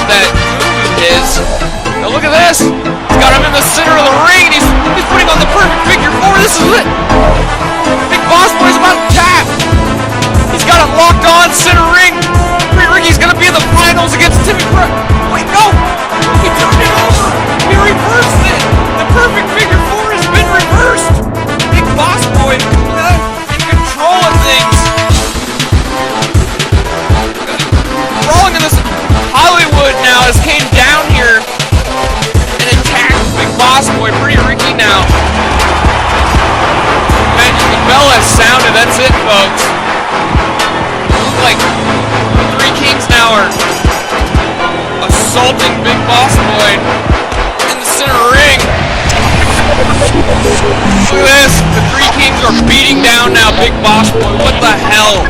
with that move of his. Now look at this. He's got him in the center of the ring, and he's putting on the perfect figure four. This is it. Big Boss Boy's about to tap. He's got it locked on, center ring. Pretty Ricky's gonna be in the finals against Timmy Brooke. Wait, no! He turned it over! He reversed it! The perfect figure four has been reversed! Big Boss Boy in control of things. Rolling in this Hollywood now as came down here and attacked Big Boss Boy. Pretty Ricky now. Imagine the bell has sounded. That's it, folks. Looks like Three Kings now are assaulting Big Boss Boy in the center ring. Look at this. The Three Kings are beating down now Big Boss Boy. What the hell?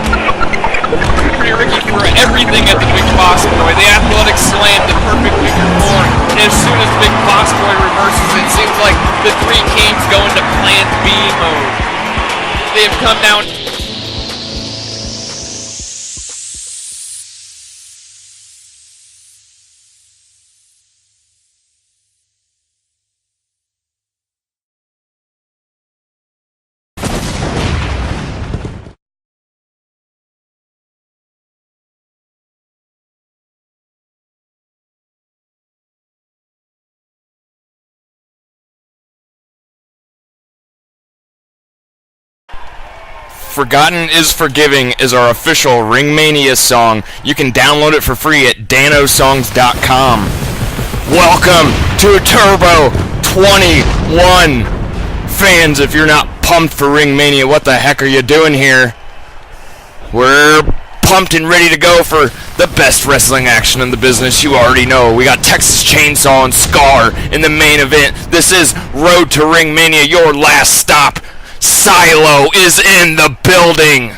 Pretty Ricky for everything at the Big Boss Boy. The athletic slam, the perfect figure four. And as soon as Big Boss Boy reverses it, seems like the Three Kings go into Plan B mode. They have come down. Forgotten is Forgiving is our official RingMania song. You can download it for free at danosongs.com. Welcome to Turbo 21. Fans, if you're not pumped for RingMania, what the heck are you doing here? We're pumped and ready to go for the best wrestling action in the business. You already know. We got Texas Chainsaw and Scar in the main event. This is Road to RingMania, your last stop. Sylo is in the building.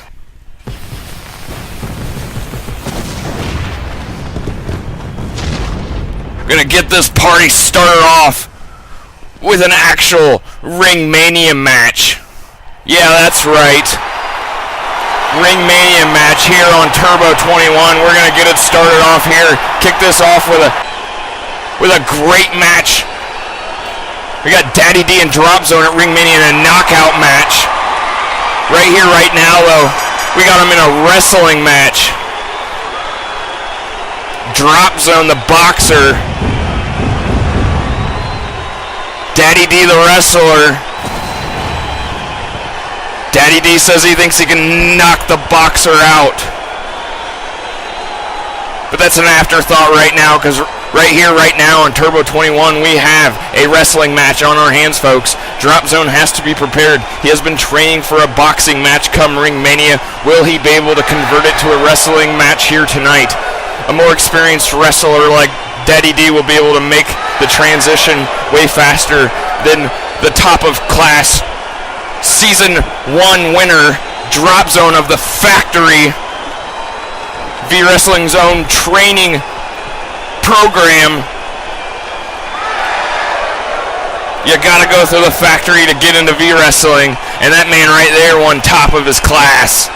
We're gonna get this party started off with an actual RingMania match. Yeah, that's right. RingMania match here on Turbo 21. We're gonna get it started off here. Kick this off with a great match. We got Daddy D and Drop Zone at RingMania in a knockout match. Right here, right now, though, we got them in a wrestling match. Drop Zone, the boxer. Daddy D, the wrestler. Daddy D says he thinks he can knock the boxer out. But that's an afterthought right now, because right here, right now on Turbo 21, we have a wrestling match on our hands, folks. Drop Zone has to be prepared. He has been training for a boxing match come RingMania. Will he be able to convert it to a wrestling match here tonight? A more experienced wrestler like Daddy D will be able to make the transition way faster than the top of class Season 1 winner, Drop Zone of the Factory V-Wrestling's own training program. You gotta go through the factory to get into V-Wrestling, and that man right there won top of his class.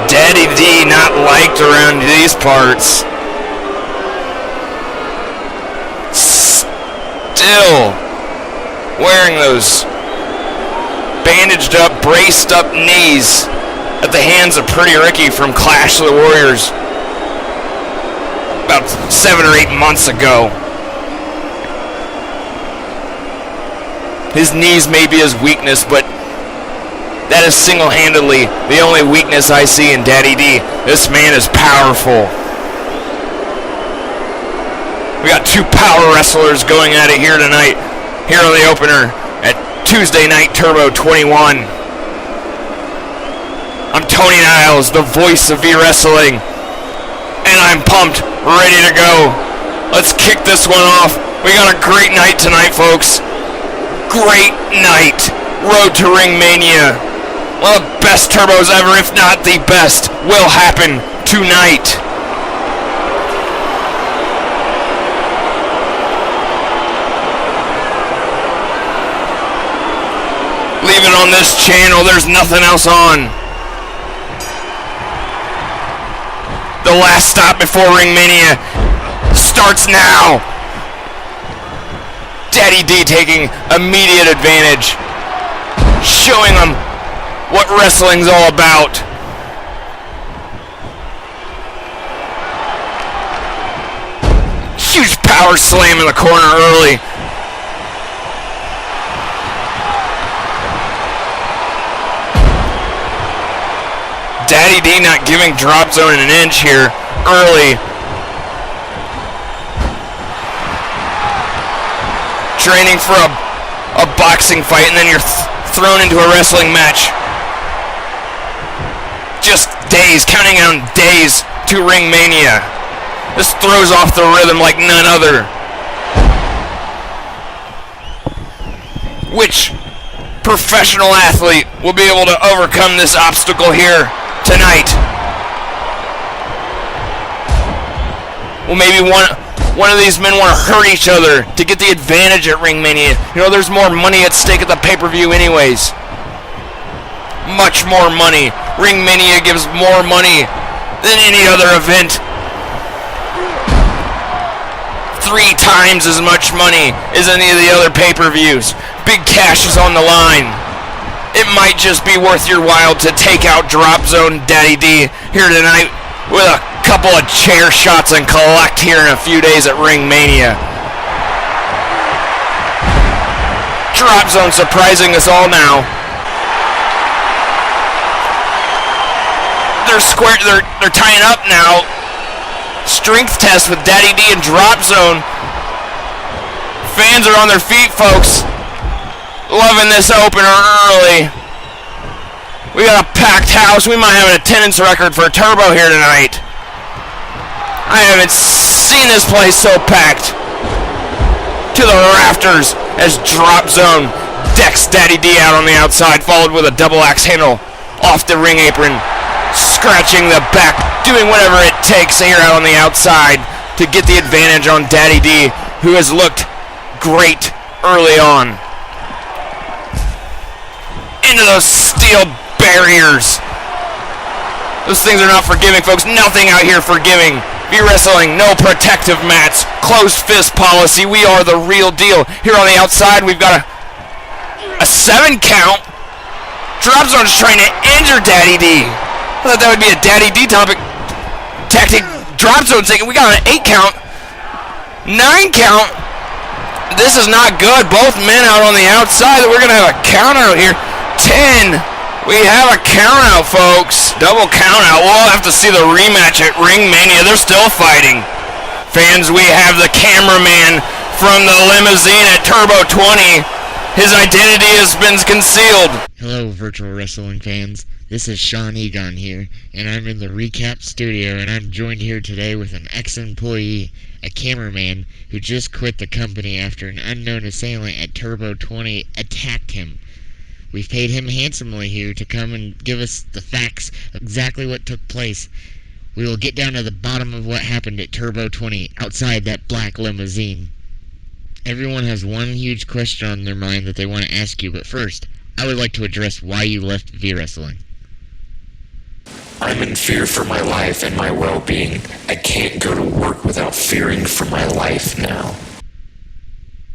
Daddy D not liked around these parts. Still wearing those bandaged up, braced up knees at the hands of Pretty Ricky from Clash of the Warriors about 7 or 8 months ago. His knees may be his weakness, but that is single-handedly the only weakness I see in Daddy D. This man is powerful. We got two power wrestlers going at it here tonight, here on the opener at Tuesday Night Turbo 21. I'm Tony Niles, the voice of V-Wrestling, and I'm pumped, ready to go. Let's kick this one off. We got a great night tonight, folks. Great night. Road to RingMania. One of the best turbos ever, if not the best, will happen tonight. Leave it on this channel. There's nothing else on. The last stop before RingMania starts now. Daddy D taking immediate advantage, showing them what wrestling's all about. Huge power slam in the corner early. Daddy D not giving drop zone an inch here early. Training for a boxing fight, and then you're thrown into a wrestling match. Just days, counting down days to RingMania. This throws off the rhythm like none other. Which professional athlete will be able to overcome this obstacle here tonight? Well, maybe one of these men want to hurt each other to get the advantage at RingMania. You know, there's more money at stake at the pay-per-view anyways. Much more money. RingMania gives more money than any other event. 3 times as much money as any of the other pay-per-views. Big cash is on the line. It might just be worth your while to take out Drop Zone Daddy D here tonight with a couple of chair shots and collect here in a few days at RingMania. Drop Zone surprising us all now. They're tying up now. Strength test with Daddy D and Drop Zone. Fans are on their feet, folks. Loving this opener early. We got a packed house. We might have an attendance record for Turbo here tonight. I haven't seen this place so packed to the rafters as Drop Zone decks Daddy D out on the outside, followed with a double axe handle off the ring apron, scratching the back, doing whatever it takes here out on the outside to get the advantage on Daddy D, who has looked great early on. Into those steel barriers. Those things are not forgiving, folks. Nothing out here forgiving. V-Wrestling, no protective mats, closed fist policy. We are the real deal. Here on the outside, we've got a 7 count. Drop Zone's trying to injure Daddy D. I thought that would be a Daddy D tactic. Drop Zone's taking. We got an 8 count. 9 count. This is not good. Both men out on the outside. We're going to have a count out here. 10. We have a count out, folks. Double count out. We'll have to see the rematch at RingMania. They're still fighting. Fans, we have the cameraman from the limousine at Turbo 20. His identity has been concealed. Hello, virtual wrestling fans. This is Sean Egon here, and I'm in the recap studio, and I'm joined here today with an ex-employee, a cameraman who just quit the company after an unknown assailant at Turbo 20 attacked him. We've paid him handsomely here to come and give us the facts of exactly what took place. We will get down to the bottom of what happened at Turbo 20 outside that black limousine. Everyone has one huge question on their mind that they want to ask you, but first, I would like to address why you left V-Wrestling. I'm in fear for my life and my well-being. I can't go to work without fearing for my life now.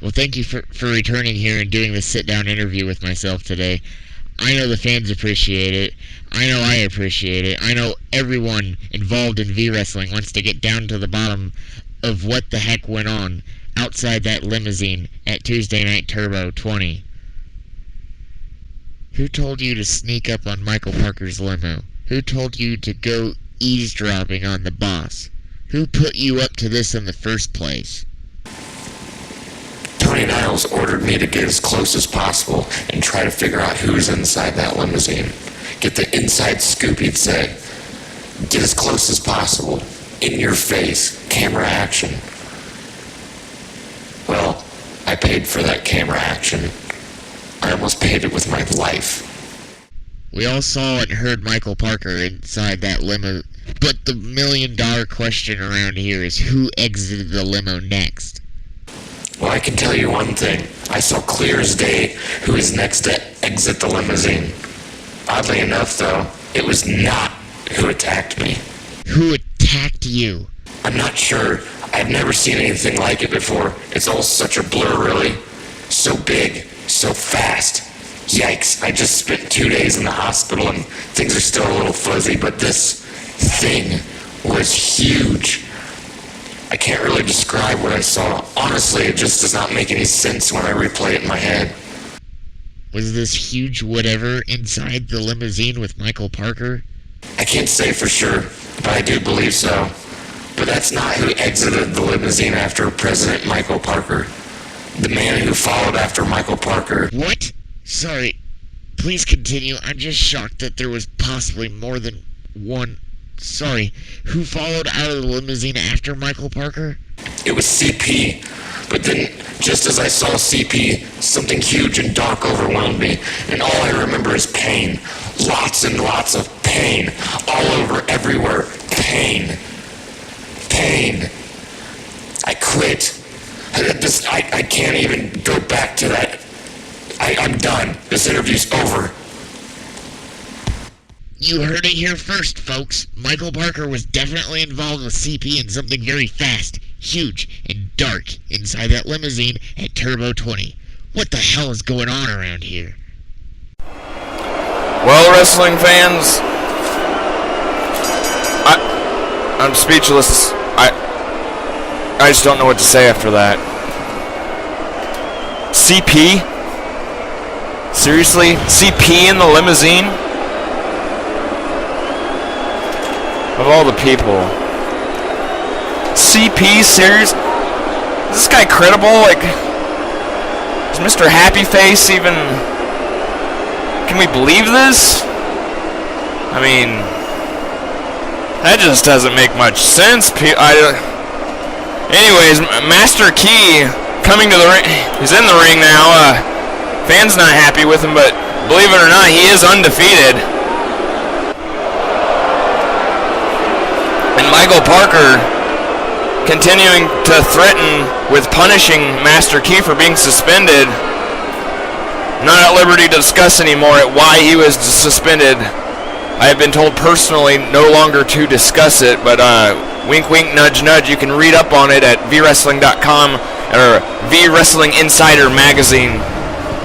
Well, thank you for returning here and doing this sit-down interview with myself today. I know the fans appreciate it. I know I appreciate it. I know everyone involved in V-Wrestling wants to get down to the bottom of what the heck went on outside that limousine at Tuesday Night Turbo 20. Who told you to sneak up on Michael Parker's limo? Who told you to go eavesdropping on the boss? Who put you up to this in the first place? Tony Niles ordered me to get as close as possible and try to figure out who's inside that limousine. Get the inside scoop, he'd say. Get as close as possible. In your face. Camera action. Well, I paid for that camera action. I almost paid it with my life. We all saw and heard Michael Parker inside that limo, but the $1 million question around here is who exited the limo next? Well, I can tell you one thing. I saw clear as day who is next to exit the limousine. Oddly enough, though, it was not who attacked me. Who attacked you? I'm not sure. I've never seen anything like it before. It's all such a blur, really. So big, so fast. Yikes, I just spent 2 days in the hospital and things are still a little fuzzy, but this thing was huge. I can't really describe what I saw. Honestly, it just does not make any sense when I replay it in my head. Was this huge whatever inside the limousine with Michael Parker? I can't say for sure, but I do believe so. But that's not who exited the limousine after President Michael Parker. The man who followed after Michael Parker. What? Sorry. Please continue. I'm just shocked that there was possibly more than one. Sorry. Who followed out of the limousine after Michael Parker? It was CP. But then, just as I saw CP, something huge and dark overwhelmed me, and all I remember is pain. Lots and lots of pain. All over, everywhere. Pain. Pain. I quit. I can't even go back to that. I'm done. This interview's over. You heard it here first, folks. Michael Parker was definitely involved with CP in something very fast, huge, and dark inside that limousine at Turbo 20. What the hell is going on around here? Well, wrestling fans, I'm speechless. I just don't know what to say after that. CP? Seriously? CP in the limousine? Of all the people. CP? Serious? Is this guy credible? Like, is Mr. Happy Face even... Can we believe this? I mean... That just doesn't make much sense. Anyways, Master Key coming to the ring. He's in the ring now. Fans not happy with him, but believe it or not, he is undefeated. And Michael Parker continuing to threaten with punishing Master Key for being suspended. Not at liberty to discuss anymore at why he was suspended. I have been told personally no longer to discuss it, but wink wink nudge nudge, you can read up on it at VWrestling.com or VWrestling Insider magazine.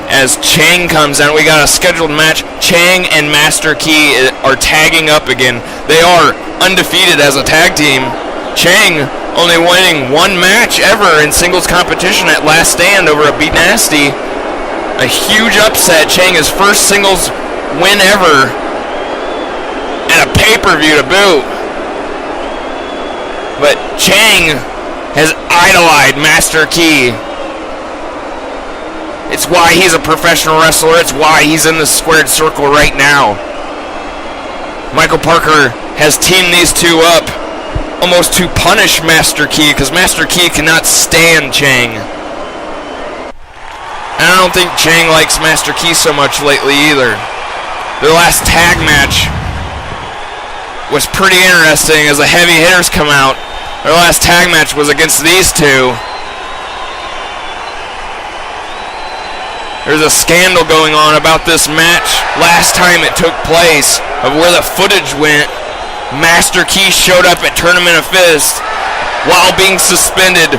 As Chang comes out, we got a scheduled match. Chang and Master Key are tagging up again. They are undefeated as a tag team. Chang only winning one match ever in singles competition at Last Stand over a Beat Nasty. A huge upset. Chang his first singles win ever. And a pay-per-view to boot. But Chang has idolized Master Key. It's why he's a professional wrestler. It's why he's in the squared circle right now. Michael Parker has teamed these two up almost to punish Master Key because Master Key cannot stand Chang. And I don't think Chang likes Master Key so much lately either. Their last tag match was pretty interesting as the heavy hitters come out. Their last tag match was against these two. There's a scandal going on about this match. Last time it took place, of where the footage went, Master Key showed up at Tournament of Fist while being suspended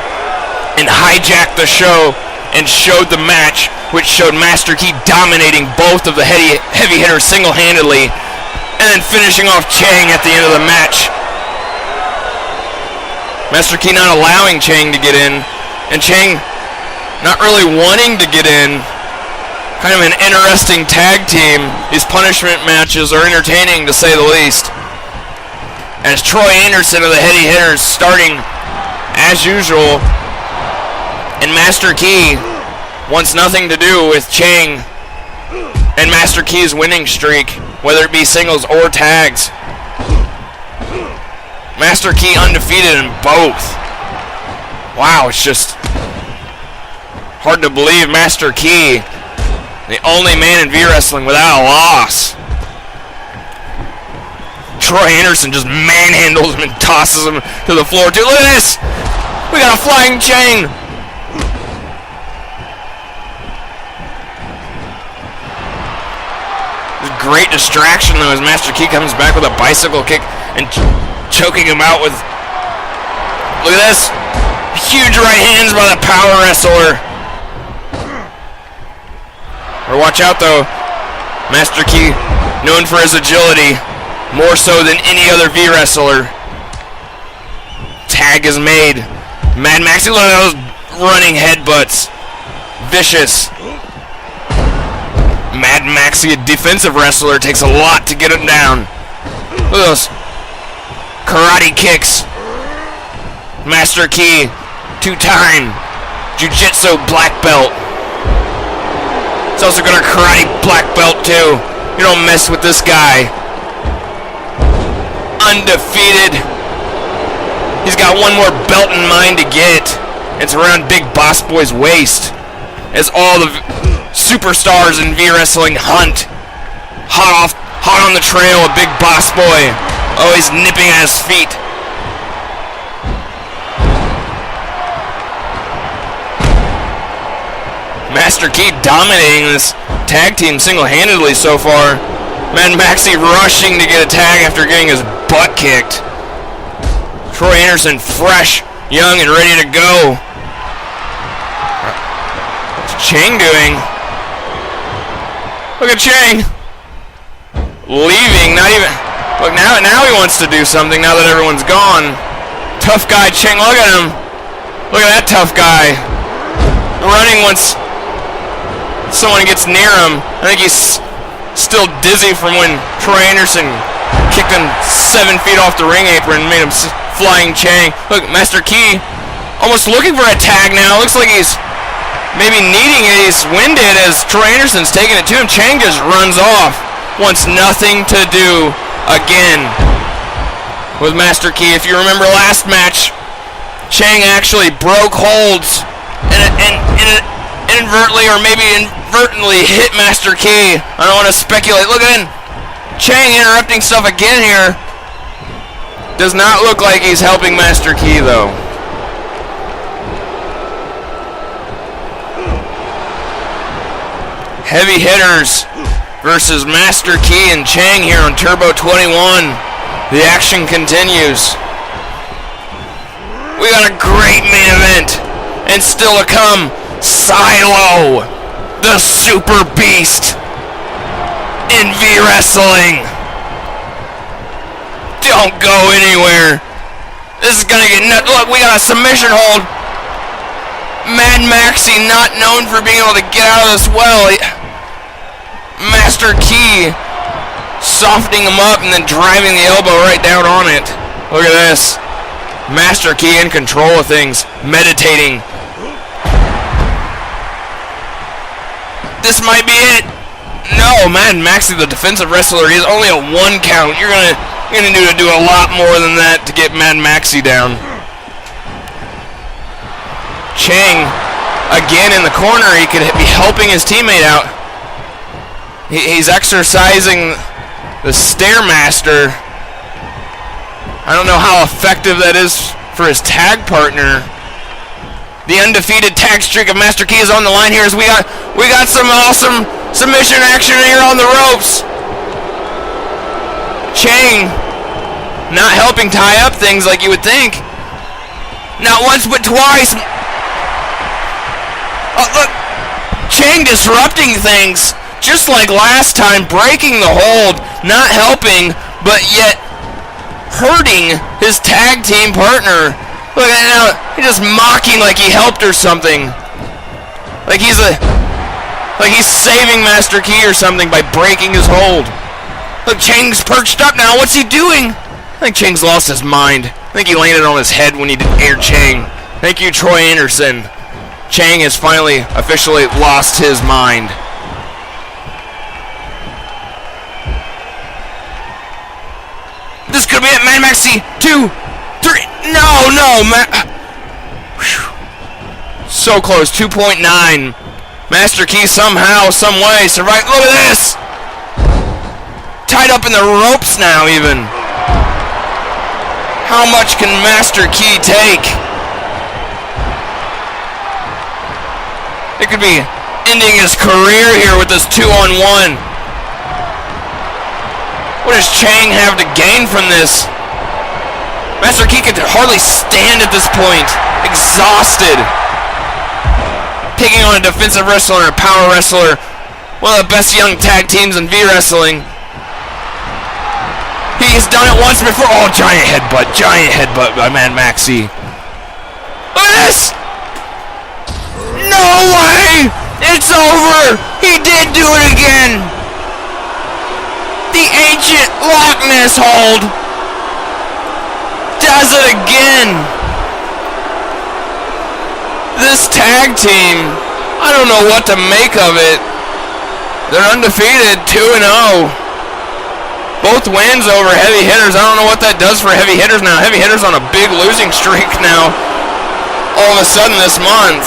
and hijacked the show and showed the match, which showed Master Key dominating both of the heavy hitters single-handedly and then finishing off Chang at the end of the match. Master Key not allowing Chang to get in, and Chang not really wanting to get in. Kind of an interesting tag team. These punishment matches are entertaining to say the least. As Troy Anderson of the Heavy Hitters starting as usual, and Master Key wants nothing to do with Chang and Master Key's winning streak, whether it be singles or tags. Master Key undefeated in both. Wow, it's just hard to believe Master Key, the only man in V-Wrestling without a loss. Troy Anderson just manhandles him and tosses him to the floor too. Look at this! We got a flying Chang! great distraction though as Master Key comes back with a bicycle kick and choking him out with... Look at this! Huge right hands by the power wrestler. Or watch out though. Master Key, known for his agility, more so than any other V wrestler. Tag is made. Mad Maxi, look at those running headbutts. Vicious. Mad Maxi, a defensive wrestler, takes a lot to get him down. Look at those karate kicks. Master Key, 2-time Jiu-Jitsu black belt. He's also got a karate black belt too. You don't mess with this guy. Undefeated. He's got one more belt in mind to get. It's around Big Boss Boy's waist. As all the superstars in V-Wrestling hunt. Hot on the trail of Big Boss Boy. Always nipping at his feet. Master Key dominating this tag team single-handedly so far. Mad Maxi rushing to get a tag after getting his butt kicked. Troy Anderson fresh, young, and ready to go. What's Chang doing? Look at Chang. Leaving, not even... Look, now he wants to do something now that everyone's gone. Tough guy Chang, look at him. Look at that tough guy. Running once someone gets near him. I think he's still dizzy from when Troy Anderson kicked him 7 feet off the ring apron and made him flying Chang. Look, Master Key almost looking for a tag now. Looks like he's maybe needing it. He's winded as Troy Anderson's taking it to him. Chang just runs off. Wants nothing to do again with Master Key. If you remember last match, Chang actually broke holds and inadvertently or maybe inadvertently hit Master Key. I don't want to speculate. Look at him. Chang interrupting stuff again here. Does not look like he's helping Master Key though. Heavy hitters versus Master Key and Chang here on Turbo 21. The action continues. We got a great main event. And still to come, Sylo, the super beast in V-Wrestling. Don't go anywhere. This is gonna get nuts. Look, we got a submission hold. Mad Maxi not known for being able to get out of this well. Master Key softening him up and then driving the elbow right down on it. Look at this. Master Key in control of things, meditating. This might be it. No, Mad Maxi, the defensive wrestler, he is only a 1 count. You're gonna need to do a lot more than that to get Mad Maxi down. Chang, again in the corner, he could be helping his teammate out. He's exercising the Stairmaster. I don't know how effective that is for his tag partner. The undefeated tag streak of Master Key is on the line here as we got some awesome submission action here on the ropes. Chang not helping tie up things like you would think. Not once but twice. Oh, look. Chang disrupting things just like last time, breaking the hold, not helping, but yet hurting his tag team partner. Look at now, he's just mocking like he helped or something. Like he's saving Master Key or something by breaking his hold. Look, Chang's perched up now. What's he doing? I think Chang's lost his mind. I think he landed on his head when he did air Chang. Thank you, Troy Anderson. Chang has finally officially lost his mind. This could be it, Mad Maxi. 2, 3. No, so close. 2.9. Master Key somehow, some way survived. Look at this. Tied up in the ropes now, even. How much can Master Key take? It could be ending his career here with this 2-on-1. What does Chang have to gain from this? Master Key could hardly stand at this point. Exhausted. Taking on a defensive wrestler, a power wrestler. One of the best young tag teams in V-Wrestling. He's done it once before. Oh, giant headbutt by Mad Maxi. Look at this! No way! It's over! He did do it again! The ancient Loch Ness hold does it again! This tag team, I don't know what to make of it. They're undefeated, 2-0. Both wins over heavy hitters. I don't know what that does for heavy hitters now. Heavy hitters on a big losing streak now. All of a sudden this month.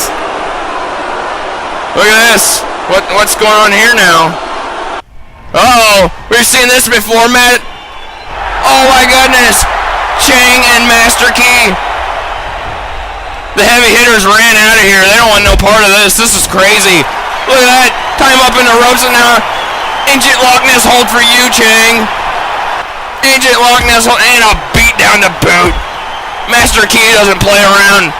Look at this. What's going on here now? Uh-oh. We've seen this before, Matt. Oh my goodness. Chang and Master Key. The heavy hitters ran out of here. They don't want no part of this. This is crazy. Look at that. Time up in the ropes and now ancient Loch Ness hold for you, Chang. Ancient Loch Ness hold and a beat down to boot. Master Key doesn't play around.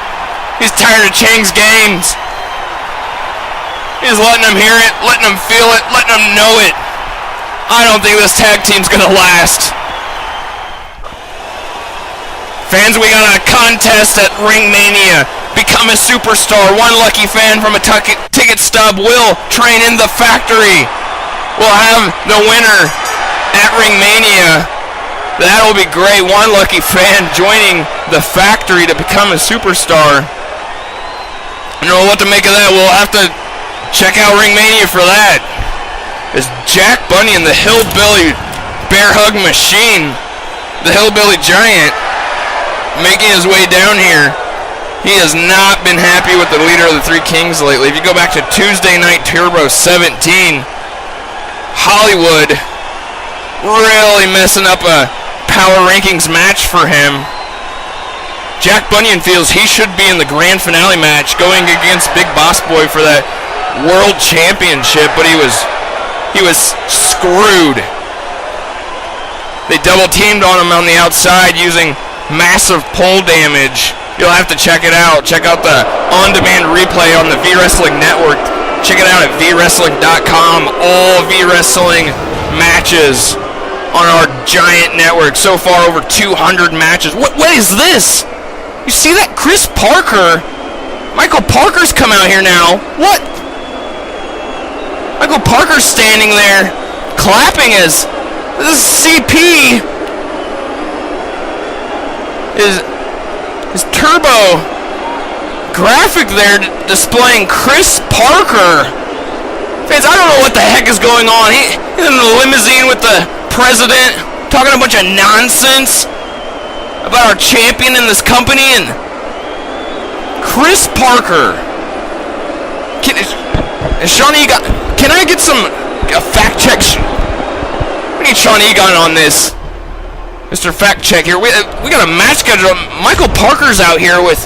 He's tired of Chang's games. He's letting him hear it, letting him feel it, letting him know it. I don't think this tag team's gonna last. Fans, we got a contest at RingMania. Become a superstar. One lucky fan from a ticket stub will train in the factory. We'll have the winner at RingMania. That'll be great. One lucky fan joining the factory to become a superstar. I don't know what to make of that. We'll have to check out RingMania for that. It's Jack Bunyan, the hillbilly bear hug machine, the hillbilly giant, making his way down here. He has not been happy with the leader of the Three Kings lately. If you go back to Tuesday Night Turbo 17, Hollywood really messing up a power rankings match for him. Jack Bunyan feels he should be in the grand finale match going against Big Boss Boy for that world championship, but he was screwed. They double teamed on him on the outside using massive pole damage. You'll have to check it out. Check out the on-demand replay on the V-Wrestling Network. Check it out at VWrestling.com. All V-Wrestling matches on our giant network. So far, over 200 matches. What is this? You see that? Chris Parker? Michael Parker's come out here now. What? Michael Parker's standing there, clapping as this CP his turbo graphic there displaying Chris Parker. Fans, I don't know what the heck is going on. He's in the limousine with the president, talking a bunch of nonsense about our champion in this company, and Chris Parker. Sean Egan, can I get a fact check? We need Sean Egan on this. Mr. Fact Check here. We got a match schedule. Michael Parker's out here with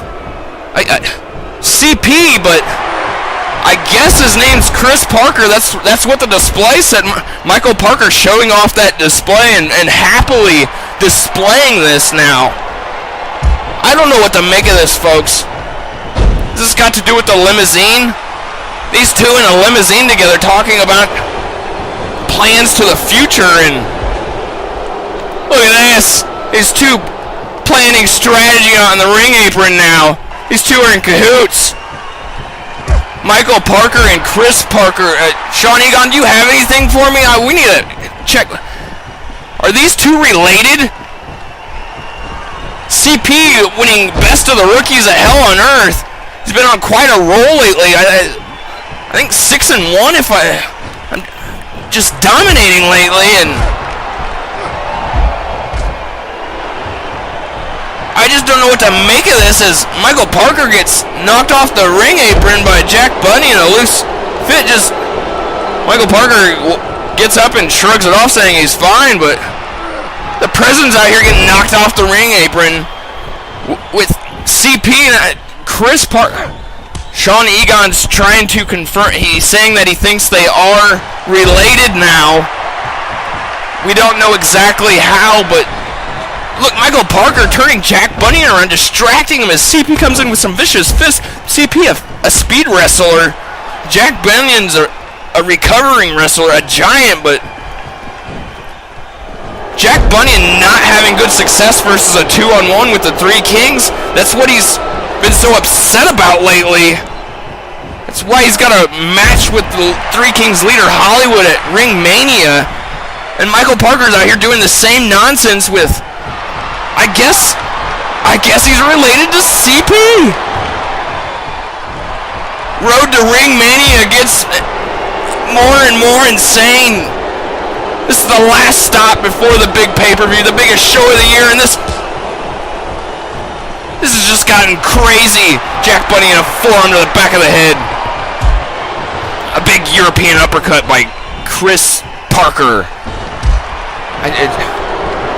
CP, but I guess his name's Chris Parker. That's what the display said. Michael Parker showing off that display and happily displaying this now. I don't know what to make of this, folks. Has this got to do with the limousine? These two in a limousine together talking about plans to the future, and look at this. These two planning strategy on the ring apron now. These two are in cahoots. Michael Parker and Chris Parker. Sean Egan, do you have anything for me? We need to check. Are these two related? CP winning Best of the Rookies of Hell on Earth. He's been on quite a roll lately. I think 6-1 if I'm just dominating lately, and I just don't know what to make of this as Michael Parker gets knocked off the ring apron by Jack Bunyan. A loose fit. Just Michael Parker gets up and shrugs it off, saying he's fine, but the president's out here getting knocked off the ring apron with CP and Chris Parker. Sean Egan's trying to confirm. He's saying that he thinks they are related now. We don't know exactly how, but look, Michael Parker turning Jack Bunyan around, distracting him as CP comes in with some vicious fists. CP, a speed wrestler. Jack Bunyan's a recovering wrestler, a giant, but Jack Bunyan not having good success versus a 2-on-1 with the Three Kings. That's what he's been so upset about lately. That's why he's got a match with the Three Kings leader, Hollywood, at RingMania. And Michael Parker's out here doing the same nonsense with, I guess he's related to CP. Road to RingMania gets more and more insane. This is the last stop before the big pay-per-view, the biggest show of the year, and this has just gotten crazy. Jack Bunny in a forearm to the back of the head. A big European uppercut by Chris Parker.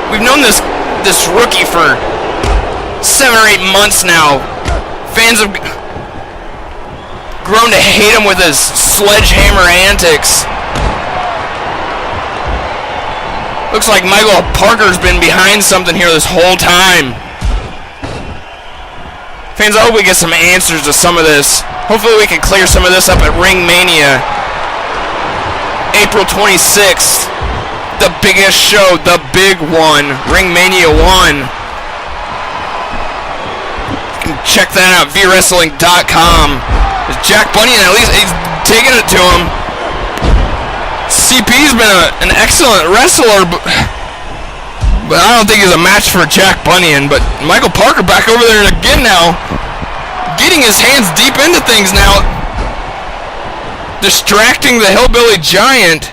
We've known this rookie for 7 or 8 months now. Fans have grown to hate him with his sledgehammer antics. Looks like Michael Parker's been behind something here this whole time. Fans, I hope we get some answers to some of this. Hopefully we can clear some of this up at RingMania. April 26th. The biggest show, the big one, RingMania 1. You can check that out, VWrestling.com. Jack Bunyan, at least he's taking it to him. CP's been an excellent wrestler, but I don't think he's a match for Jack Bunyan. But Michael Parker back over there again now, getting his hands deep into things now, distracting the Hillbilly Giant.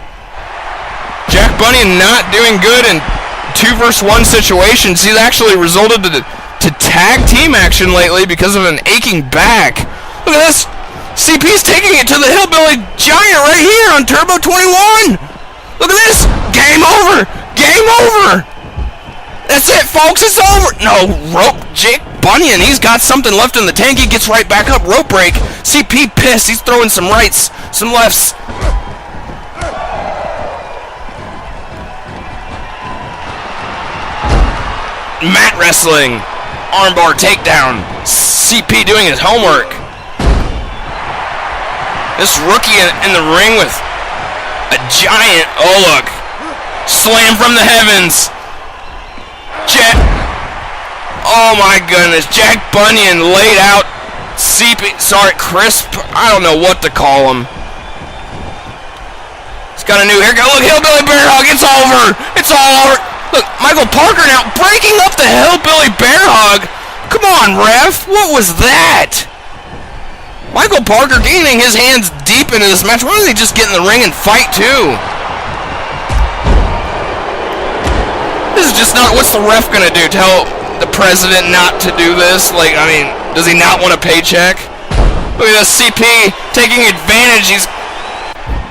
Jack Bunyan not doing good in 2 versus 1 situations. He's actually resulted to tag team action lately because of an aching back. Look at this. CP's taking it to the Hillbilly Giant right here on Turbo 21. Look at this. Game over. Game over. That's it, folks. It's over. No, rope. Jake Bunyan, he's got something left in the tank. He gets right back up. Rope break. CP pissed. He's throwing some rights, some lefts. Mat wrestling, armbar takedown, CP doing his homework. This rookie in the ring with a giant, oh look, slam from the heavens. Oh my goodness, Jack Bunyan laid out Chris, I don't know what to call him. He's got a new haircut. Look, Hillbilly Bear Hug, it's over, it's all over. Look, Michael Parker now breaking up the Hillbilly Bear Hug. Come on, ref. What was that? Michael Parker getting his hands deep into this match. Why don't they just get in the ring and fight, too? This is just not... What's the ref going to do? Tell the president not to do this? Like, I mean, does he not want a paycheck? Look at this, CP taking advantage. He's...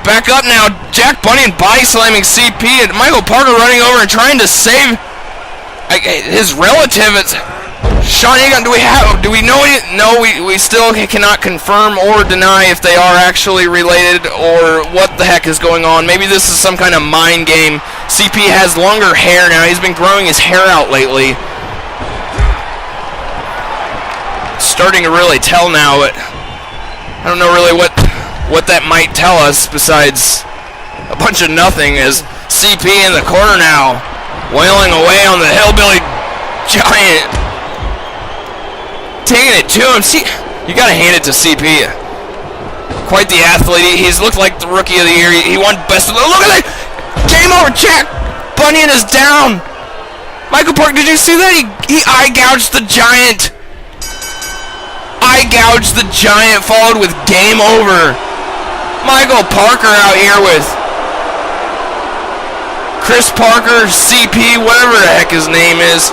back up now. Jack Bunyan body slamming CP and Michael Parker running over and trying to save his relative. It's Sean Egan. Do we know it? No, we still cannot confirm or deny if they are actually related or what the heck is going on. Maybe this is some kind of mind game. CP has longer hair now. He's been growing his hair out lately. Starting to really tell now, but I don't know really what that might tell us besides a bunch of nothing, as CP in the corner now, wailing away on the Hillbilly Giant. Taking it to him. See, you gotta hand it to CP. Quite the athlete. He's looked like the Rookie of the Year. He won Best of the... Look at that! Game over, Jack Bunyan is down. Michael Parker, did you see that? He eye-gouged the Giant. Eye-gouged the Giant, followed with game over. Michael Parker out here with Chris Parker, CP, whatever the heck his name is.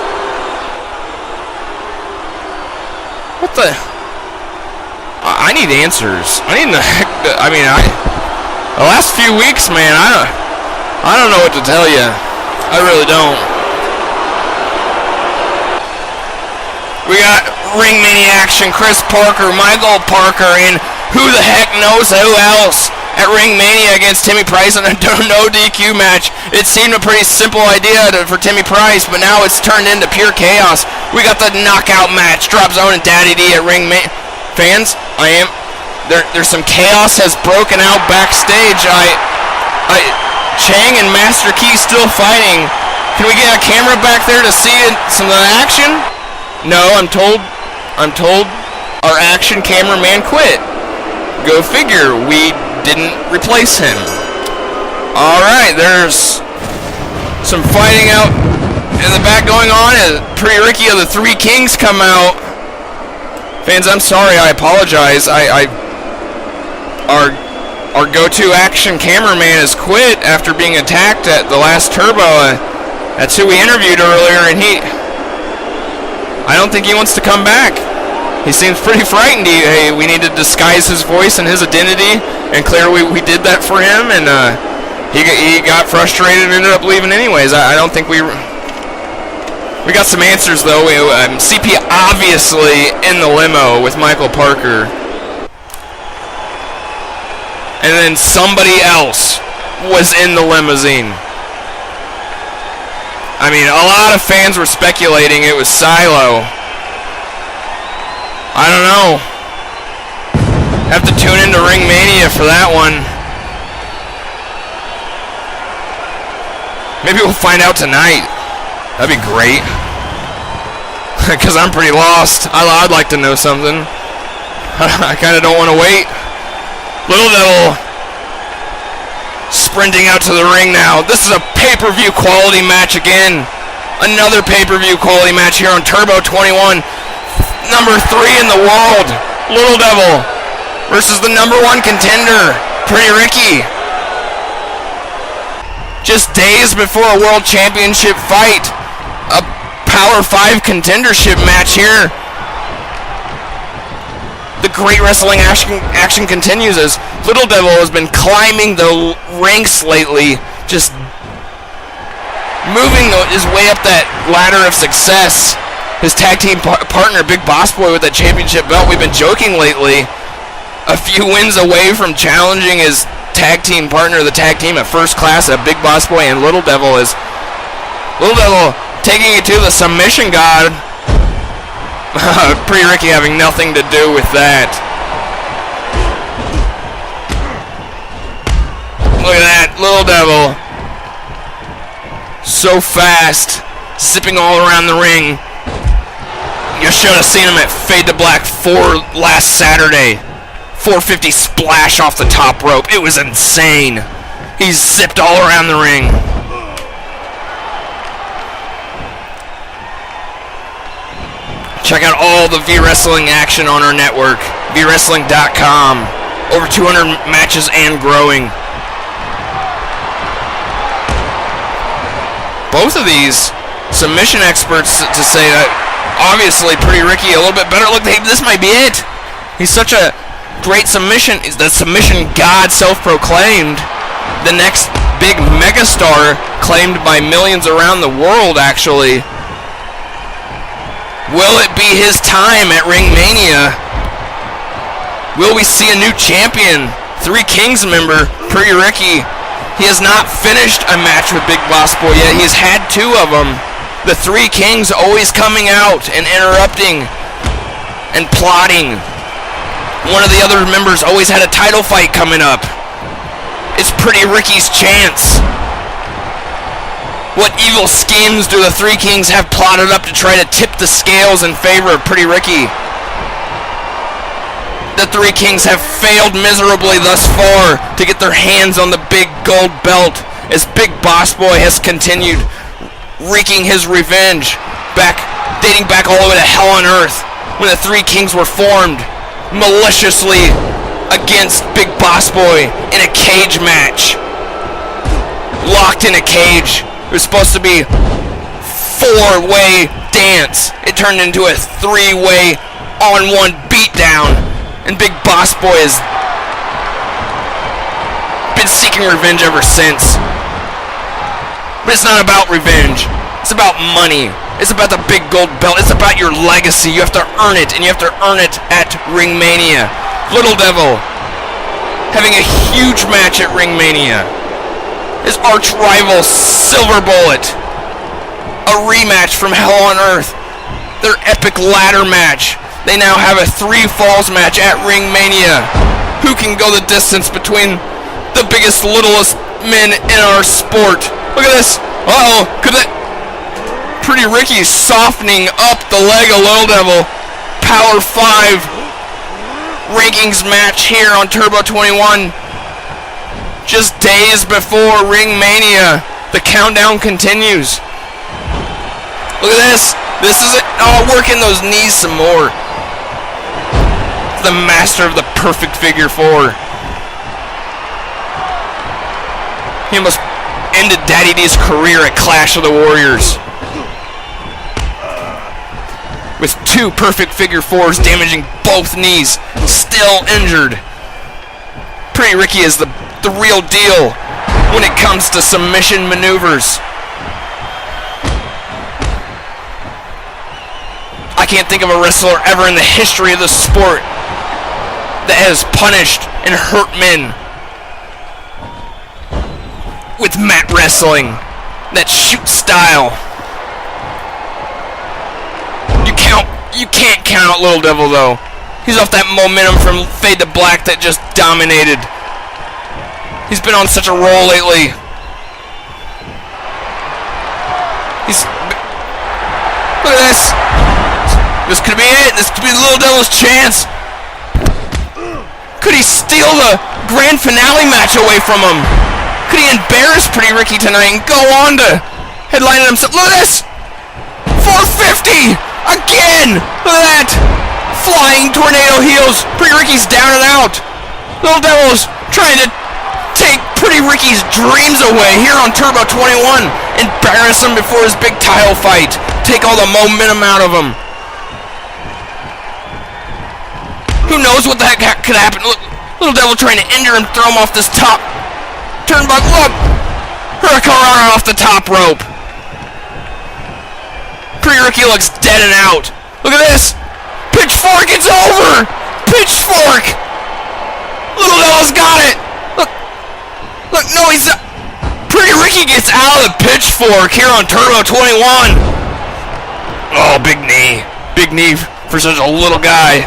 What the? I need answers. I need the heck. I mean, the last few weeks, man, I don't know what to tell you. I really don't. We got RingMania action. Chris Parker, Michael Parker, and who the heck knows who else? at RingMania against Timmy Price in a no DQ match. It seemed a pretty simple idea for Timmy Price, but now it's turned into pure chaos. We got the knockout match, Drop Zone and Daddy D at RingMania. Fans, there's some chaos has broken out backstage. Chang and Master Key still fighting. Can we get a camera back there to see some of the action? No, I'm told our action cameraman quit. Go figure, we didn't replace him. Alright, there's some fighting out in the back going on as Pretty Ricky of the Three Kings come out. Fans, I'm sorry, I apologize. Our go-to action cameraman has quit after being attacked at the last Turbo. That's who we interviewed earlier, and I don't think he wants to come back. He seems pretty frightened. We need to disguise his voice and his identity, and clearly we did that for him, and he got frustrated and ended up leaving anyways. I don't think we got some answers, though. CP obviously in the limo with Michael Parker. And then somebody else was in the limousine. I mean, a lot of fans were speculating it was Sylo. I don't know. Have to tune into RingMania for that one. Maybe we'll find out tonight. That'd be great. Because I'm pretty lost. I'd like to know something. I kind of don't want to wait. Little Devil sprinting out to the ring now. This is a pay-per-view quality match again. Another pay-per-view quality match here on Turbo 21. Number 3 in the world, Little Devil, versus the number 1 contender, Pretty Ricky. Just days before a World Championship fight, a Power 5 contendership match here. The great wrestling action continues as Little Devil has been climbing the ranks lately, just moving his way up that ladder of success. His tag team partner, Big Boss Boy, with that championship belt, we've been joking lately, a few wins away from challenging his tag team partner, the tag team at First Class, at Big Boss Boy, and Little Devil taking it to the Submission God. Pretty Ricky having nothing to do with that. Look at that, Little Devil. So fast, zipping all around the ring. You should have seen him at Fade to Black 4 last Saturday. 450 splash off the top rope. It was insane. He zipped all around the ring. Check out all the V-Wrestling action on our network, VWrestling.com. Over 200 matches and growing. Both of these submission experts to say that obviously Pretty Ricky a little bit better. Look, this might be it. He's such a great submission. He's the submission god, self-proclaimed. The next big megastar, claimed by millions around the world, actually. Will it be his time at RingMania? Will we see a new champion? Three Kings member, Pretty Ricky. He has not finished a match with Big Boss Boy yet. He's had 2 of them. The Three Kings always coming out and interrupting and plotting. One of the other members always had a title fight coming up. It's Pretty Ricky's chance. What evil schemes do the Three Kings have plotted up to try to tip the scales in favor of Pretty Ricky? The Three Kings have failed miserably thus far to get their hands on the big gold belt as Big Boss Boy has continued wreaking his revenge, dating back all the way to Hell on Earth when the Three Kings were formed maliciously against Big Boss Boy in a cage match. Locked in a cage. It was supposed to be 4-way dance. It turned into a 3-way on-one beatdown. And Big Boss Boy has been seeking revenge ever since. But it's not about revenge. It's about money. It's about the big gold belt. It's about your legacy. You have to earn it, and you have to earn it at RingMania. Little Devil having a huge match at RingMania. His arch rival, Silver Bullet. A rematch from Hell on Earth. Their epic ladder match. They now have a 3 falls match at RingMania. Who can go the distance between the biggest, littlest men in our sport? Look at this. Uh-oh. Could that... Pretty Ricky softening up the leg of Little Devil. Power 5 rankings match here on Turbo 21. Just days before RingMania. The countdown continues. Look at this. This is it. Oh, working those knees some more. The master of the perfect figure 4. He almost ended Daddy D's career at Clash of the Warriors. With 2 perfect figure 4s damaging both knees. Still injured. Pretty Ricky is the real deal when it comes to submission maneuvers. I can't think of a wrestler ever in the history of the sport that has punished and hurt men with mat wrestling, that shoot style. You can't count out Little Devil though. He's off that momentum from Fade to Black that just dominated. He's been on such a roll lately. Look at this. This could be it. This could be Little Devil's chance. Could he steal the grand finale match away from him? Could he embarrass Pretty Ricky tonight and go on to headline it himself? Look at this! 450! Again! Look at that! Flying tornado heels. Pretty Ricky's down and out. Little Devil's trying to take Pretty Ricky's dreams away here on Turbo 21. Embarrass him before his big title fight. Take all the momentum out of him. Who knows what the heck could happen? Look, Little Devil trying to injure him, throw him off this top turnbuckle. Look! Hurricane off the top rope. Pretty Ricky looks dead and out. Look at this! Pitchfork, it's over! Pitchfork! Little Devil's got it! Look, no, he's not. Pretty Ricky gets out of the pitchfork here on Turbo 21. Oh, big knee. Big knee for such a little guy.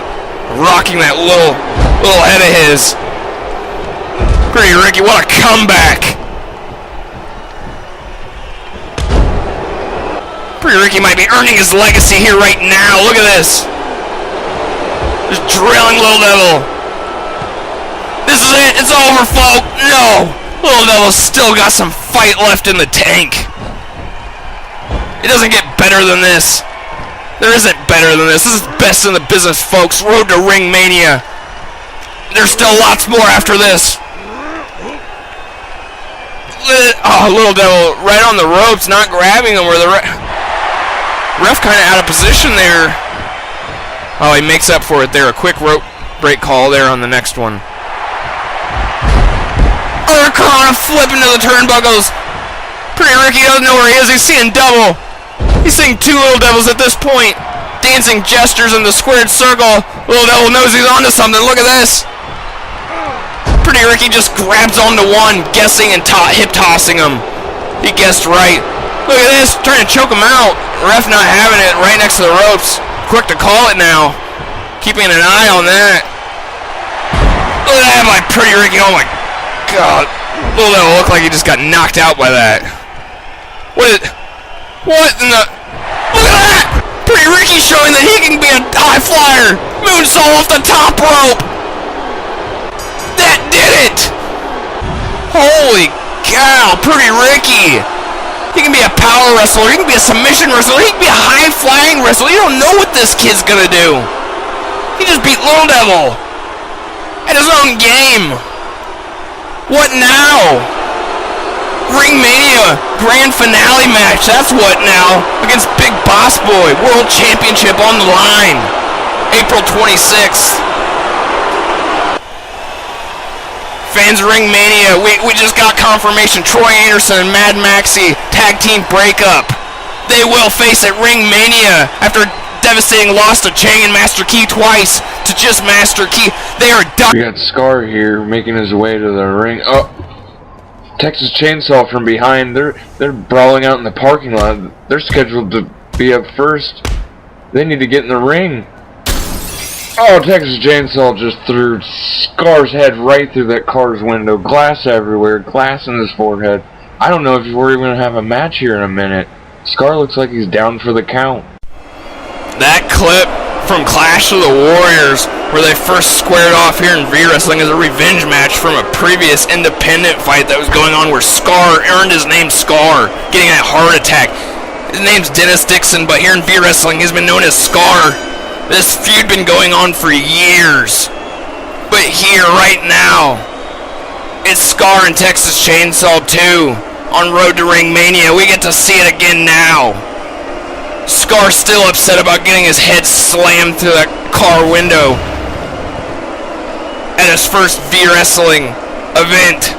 Rocking that little head of his. Pretty Ricky, what a comeback. Pretty Ricky might be earning his legacy here right now. Look at this. Just drilling Little Devil. This is it. It's over, folks. No. Little Devil's still got some fight left in the tank. It doesn't get better than this. There isn't better than this. This is best in the business, folks. Road to RingMania. There's still lots more after this. Oh, Little Devil right on the ropes, not grabbing him where the ref kind of out of position there. Oh, he makes up for it there. A quick rope break call there on the next one. Hurricane flipping to the turnbuckles. Pretty Ricky doesn't know where he is. He's seeing double. He's seeing 2 Little Devils at this point. Dancing gestures in the squared circle. Little Devil knows he's onto something. Look at this. Pretty Ricky just grabs onto one, guessing and hip tossing him. He guessed right. Look at this, trying to choke him out. Ref not having it, right next to the ropes. Quick to call it now. Keeping an eye on that. Look at that by Pretty Ricky. Oh my God. Little Devil looked like he just got knocked out by that. What in the... Look at that! Pretty Ricky showing that he can be a high flyer. Moonsault off the top rope. That did it! Holy cow, Pretty Ricky. He can be a power wrestler. He can be a submission wrestler. He can be a high flying wrestler. You don't know what this kid's gonna do. He just beat Little Devil at his own game. What now? RingMania grand finale match. That's what now. Against Big Boss Boy. World Championship on the line. April 26th. Fans of RingMania, we just got confirmation. Troy Anderson and Mad Maxi tag team breakup. They will face at RingMania after devastating loss to Chang and Master Key twice. to just Master Key. They are done. We got Scar here making his way to the ring. Oh, Texas Chainsaw from behind. They're brawling out in the parking lot. They're scheduled to be up first. They need to get in the ring. Oh, Texas Chainsaw just threw Scar's head right through that car's window. Glass everywhere. Glass in his forehead. I don't know if we're even going to have a match here in a minute. Scar looks like he's down for the count. That clip from Clash of the Warriors, where they first squared off here in V-Wrestling, is a revenge match from a previous independent fight that was going on where Scar earned his name Scar, getting that heart attack. His name's Dennis Dixon, but here in V-Wrestling, he's been known as Scar. This feud been going on for years. But here, right now, it's Scar and Texas Chainsaw 2 on Road to RingMania. We get to see it again now. Scar still upset about getting his head slammed through that car window at his first V-Wrestling event.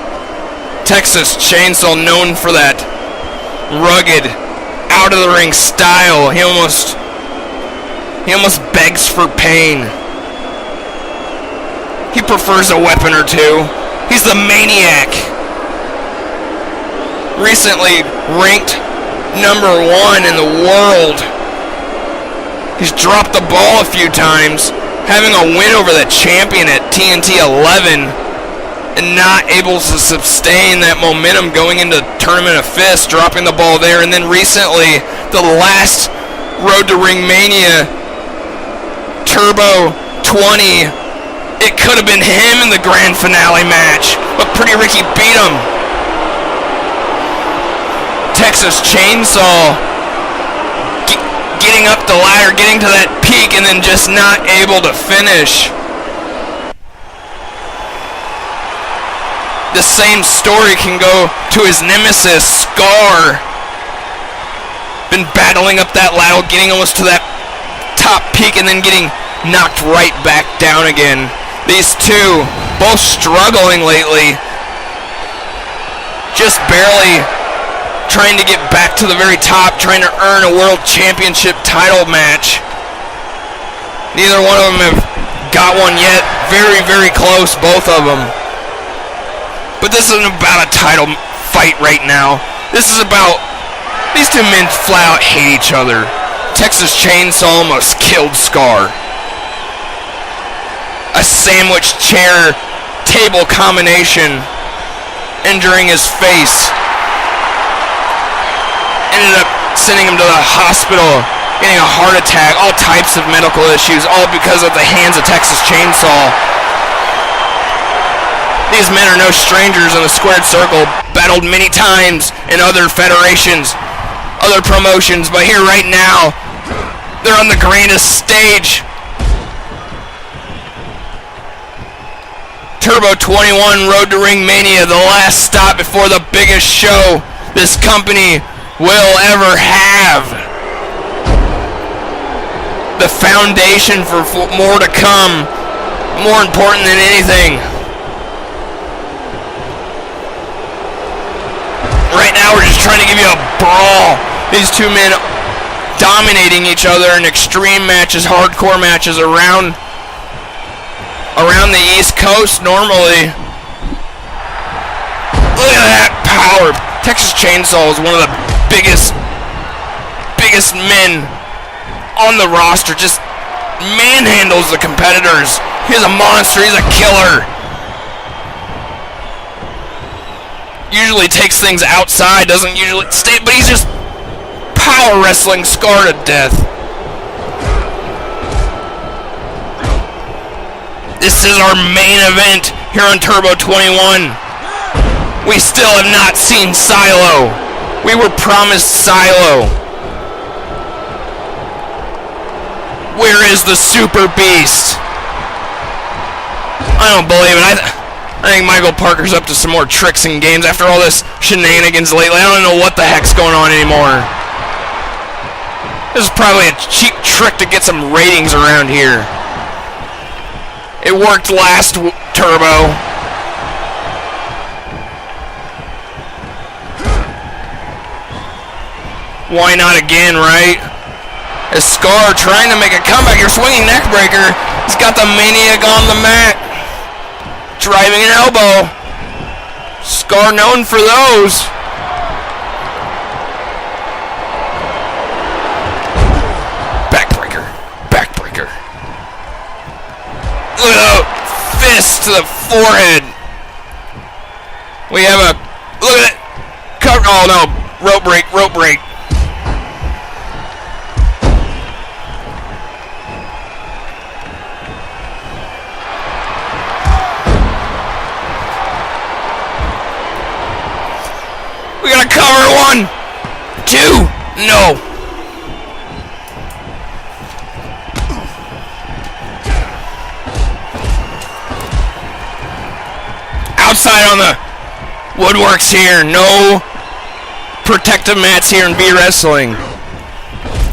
Texas Chainsaw, known for that rugged, out-of-the-ring style. He almost begs for pain. He prefers a weapon or two. He's the maniac. Recently ranked number 1 in the world. He's dropped the ball a few times, having a win over the champion at TNT 11, and not able to sustain that momentum going into Tournament of Fists, dropping the ball there. And then recently, the last Road to RingMania, Turbo 20, it could have been him in the grand finale match, but Pretty Ricky beat him. Texas Chainsaw getting up the ladder, getting to that peak, and then just not able to finish. The same story can go to his nemesis, Scar. Been battling up that ladder, getting almost to that top peak, and then getting knocked right back down again. These two, both struggling lately. Just barely trying to get back to the very top, trying to earn a world championship title match. Neither one of them have got one yet. Very, very close, both of them. But this isn't about a title fight right now. This is about, these two men flat out hate each other. Texas Chainsaw almost killed Scar. A sandwich chair table combination injuring his face. Ended up sending him to the hospital, getting a heart attack, all types of medical issues, all because of the hands of Texas Chainsaw. These men are no strangers in the squared circle, battled many times in other federations, other promotions, but here right now, they're on the grandest stage. Turbo 21, Road to RingMania, the last stop before the biggest show this company will ever have. The foundation for more to come, more important than anything. Right now we're just trying to give you a brawl. These two men dominating each other in extreme matches, hardcore matches around the East Coast normally. Look at that power. Texas Chainsaw is one of the biggest men on the roster. Just manhandles the competitors. He's a monster. He's a killer. Usually takes things outside, doesn't usually stay, but he's just power wrestling Scar to death. This is our main event here on Turbo 21. We still have not seen Sylo. We were promised Sylo. Where is the Super Beast? I don't believe it. I think Michael Parker's up to some more tricks and games after all this shenanigans lately. I don't know what the heck's going on anymore. This is probably a cheap trick to get some ratings around here. It worked last Turbo. Why not again, right? As Scar trying to make a comeback. Your swinging neck breaker He's got the Maniac on the mat. Driving an elbow. Scar known for those. Backbreaker. Backbreaker. Look at that fist to the forehead. We have a... Look at it. Cover... Oh, no. Rope break. Rope break. We gotta cover 1, 2, no. Outside on the woodworks here. No protective mats here in V Wrestling.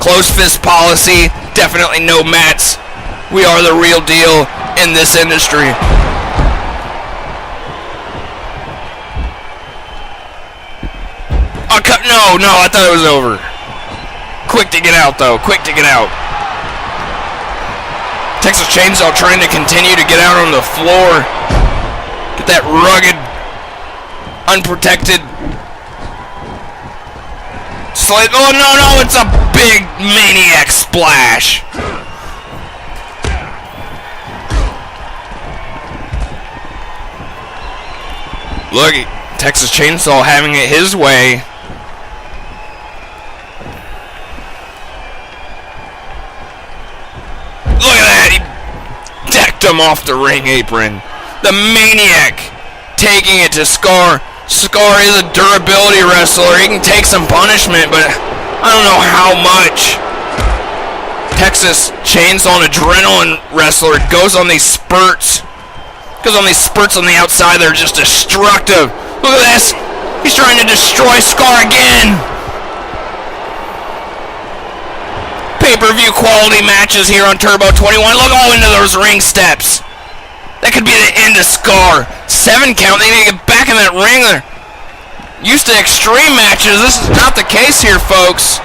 Closed fist policy. Definitely no mats. We are the real deal in this industry. No, I thought it was over. Quick to get out, though. Quick to get out. Texas Chainsaw trying to continue to get out on the floor. Get that rugged, unprotected slide. Oh, no, it's a big Maniac splash. Look, Texas Chainsaw having it his way. Look at that! He decked him off the ring apron. The Maniac taking it to Scar. Scar is a durability wrestler. He can take some punishment, but I don't know how much. Texas Chainsaw, an adrenaline wrestler, goes on these spurts. Goes on these spurts on the outside. They're just destructive. Look at this. He's trying to destroy Scar again. Pay-per-view quality matches here on Turbo 21. Look all into those ring steps. That could be the end of Scar. 7 count. They need to get back in that ring. They're used to extreme matches. This is not the case here, folks.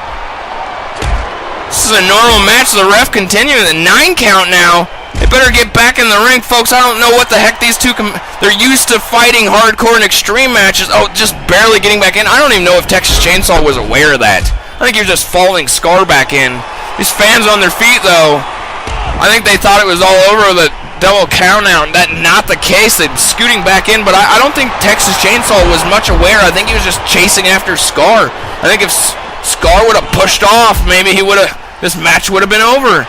This is a normal match. The ref continuing. The 9 count now. They better get back in the ring, folks. I don't know what the heck these two... They're used to fighting hardcore and extreme matches. Oh, just barely getting back in. I don't even know if Texas Chainsaw was aware of that. I think he was just following Scar back in. These fans on their feet, though. I think they thought it was all over the double count out. That not the case. They're scooting back in, but I don't think Texas Chainsaw was much aware. I think he was just chasing after Scar. I think if Scar would have pushed off, maybe he would have... This match would have been over.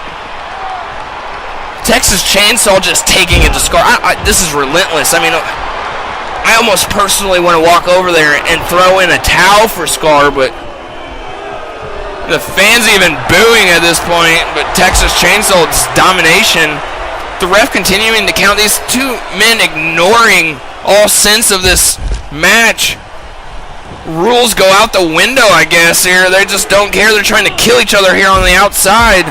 Texas Chainsaw just taking it to Scar. This is relentless. I mean, I almost personally want to walk over there and throw in a towel for Scar, but the fans even booing at this point. But Texas Chainsaw's domination. The ref continuing to count. These two men ignoring all sense of this match. Rules go out the window, I guess, here. They just don't care. They're trying to kill each other here on the outside.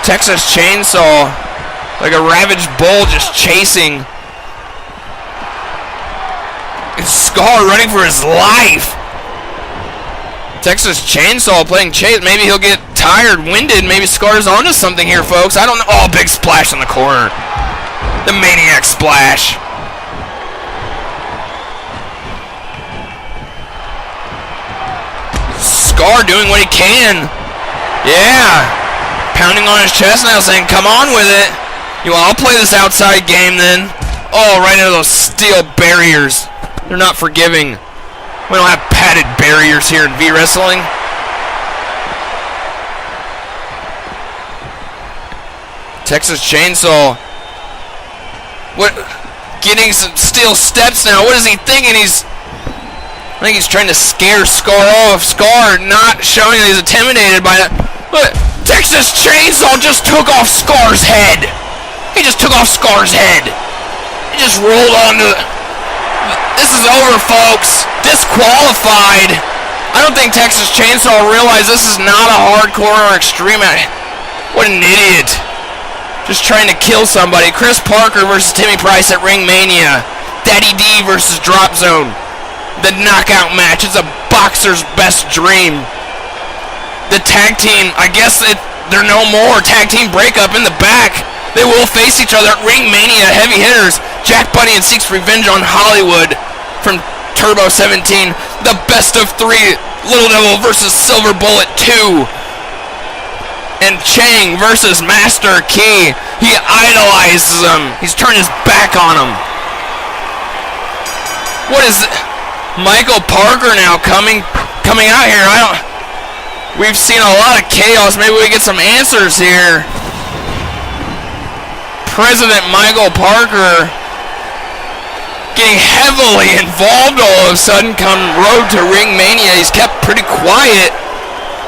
Texas Chainsaw, like a ravaged bull, just chasing. And Scar running for his life. Texas Chainsaw playing chase. Maybe he'll get tired, winded. Maybe Scar's onto something here, folks. I don't know. Oh, big splash in the corner. The Maniac splash. Scar doing what he can. Yeah. Pounding on his chest now, saying, come on with it. I'll play this outside game then. Oh, right into those steel barriers. They're not forgiving. We don't have padded barriers here in V Wrestling. Texas Chainsaw. What? Getting some steel steps now. What is he thinking? I think he's trying to scare Scar off. Scar not showing that he's intimidated by that. But Texas Chainsaw just took off Scar's head. He just took off Scar's head. He just rolled onto... This is over, folks. Disqualified. I don't think Texas Chainsaw realized this is not a hardcore or extreme. What an idiot. Just trying to kill somebody. Chris Parker versus Timmy Price at RingMania. Daddy D versus Drop Zone. The knockout match. It's a boxer's best dream. The tag team, I guess They're no more. Tag team breakup in the back. They will face each other at RingMania. Heavy hitters. Jack Bunny and seeks revenge on Hollywood from Turbo 17. The best of 3. Little Devil versus Silver Bullet 2. And Chang versus Master Key. He idolizes him. He's turned his back on him. What is it? Michael Parker now coming out here. We've seen a lot of chaos. Maybe we get some answers here. President Michael Parker getting heavily involved all of a sudden come road to RingMania. He's kept pretty quiet.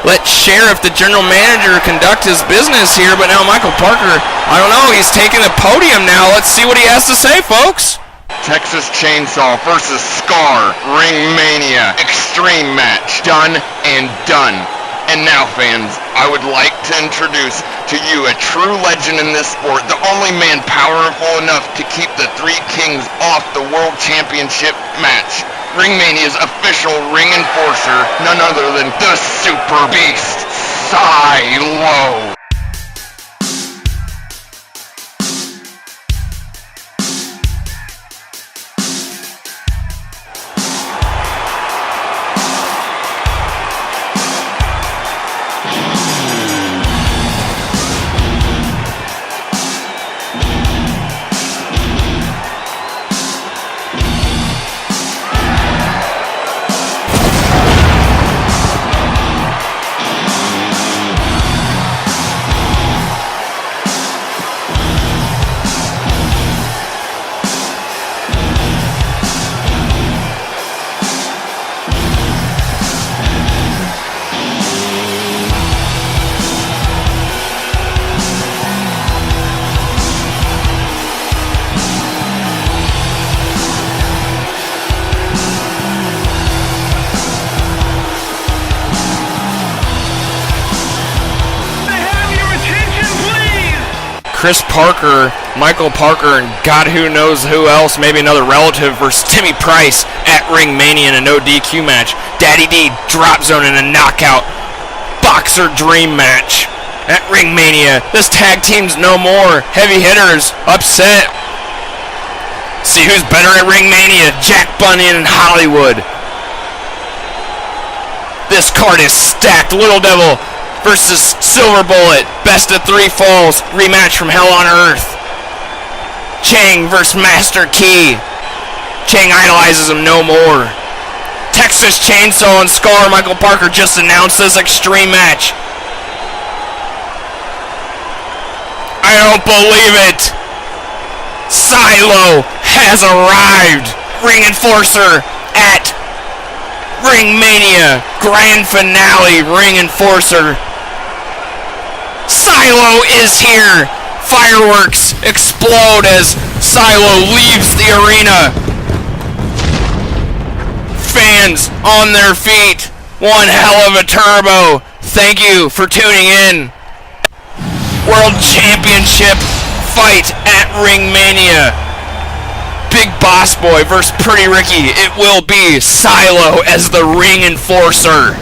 Let Sheriff, the general manager, conduct his business here, but now Michael Parker, I don't know, he's taking the podium now. Let's see what he has to say, folks. Texas Chainsaw versus Scar, RingMania, extreme match, done and done. And now, fans, I would like to introduce to you a true legend in this sport, the only man powerful enough to keep the 3 Kings off the World Championship match. RingMania's official ring enforcer, none other than the Super Beast, Sylo. Chris Parker, Michael Parker, and God who knows who else, maybe another relative, versus Timmy Price at RingMania in a no DQ match. Daddy D drop zone in a knockout boxer dream match at RingMania. This tag team's no more. Heavy hitters upset. See who's better at RingMania, Jack Bunny and Hollywood. This card is stacked. Little Devil versus Silver Bullet, best of 3 falls, rematch from Hell on Earth. Chang versus Master Key. Chang idolizes him no more. Texas Chainsaw and Scar, Michael Parker just announced this extreme match. I don't believe it. Sylo has arrived. Ring enforcer at RingMania grand finale. Ring enforcer. Sylo is here! Fireworks explode as Sylo leaves the arena. Fans on their feet. One hell of a turbo. Thank you for tuning in. World Championship fight at RingMania. Big Boss Boy versus Pretty Ricky. It will be Sylo as the ring enforcer.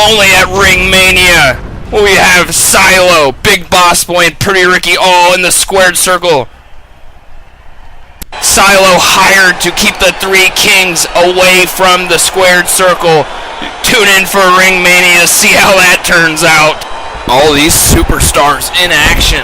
Only at RingMania. We have Sylo, Big Boss Boy, and Pretty Ricky all in the squared circle. Sylo hired to keep the 3 Kings away from the squared circle. Tune in for RingMania to see how that turns out. All these superstars in action.